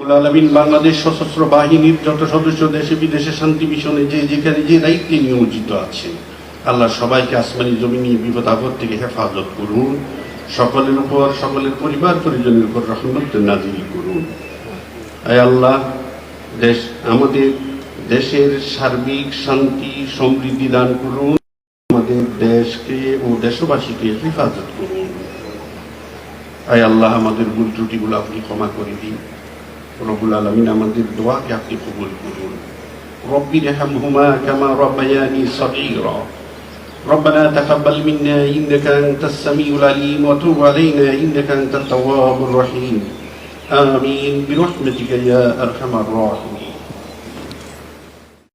রব্বুল আলামিন বাংলাদেশ সশস্ত্র বাহিনীর যত সদস্য দেশে বিদেশে শান্তি মিশনে যেখানে যে দায়িত্বে নিয়োজিত আছেন, আল্লাহ সবাইকে আসমানি জমিনি বিপদ আপদ থেকে হেফাজত করুন। সকলের উপর, সকলের পরিবার পরিজনের উপর রহমত নাজিল করুন। আয় আল্লাহ, আমাদের দেশের সার্বিক শান্তি সমৃদ্ধি দান করুন। আমাদের দেশকে ও দেশবাসীকে হেফাজত করুন। আয় আল্লাহ, আমাদের ভুল ত্রুটিগুলো আপনি ক্ষমা করে দিন। রব্বুল আলামিন আমাদের দোয়াকে আপনি কবুল করুন। রব্বিরহামহুমা কামা রাব্বায়ানি সগীরা। ربنا تقبل منا إنك أنت السميع العليم وتب علينا إنك أنت التواب الرحيم. آمين برحمتك يا أرحم الراحمين.